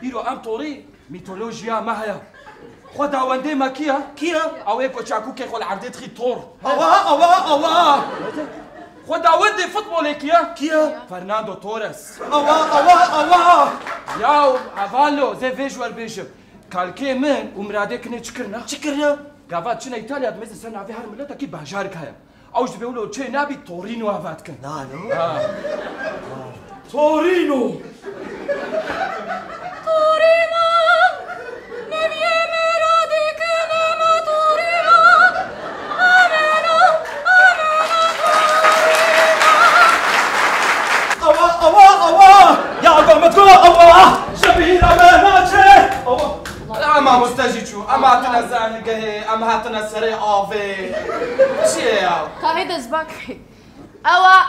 إيرو أم طوري ميثولوجيا ما هي خدا وندي ما كيا أويكو تشاكو كي خول عردي تخي طور أوا خدا وندي فوتبول كيا فرناندو توريس أوا ياو أفالو زي فيجوال بيجو كالكي من ومرادي كني تشكرنا قافات شنا إيطاليا دمز سنة في هرملتا كي بهجارك هيا أوش بيقولوا تشي نابي تورينو هفاتكن تورينو يا أبا ما تقول الله شبيه رماناتي أما مستجيشو أما تنزل جه أما هتنسري أوفي شيء كهيدا زباكي أوا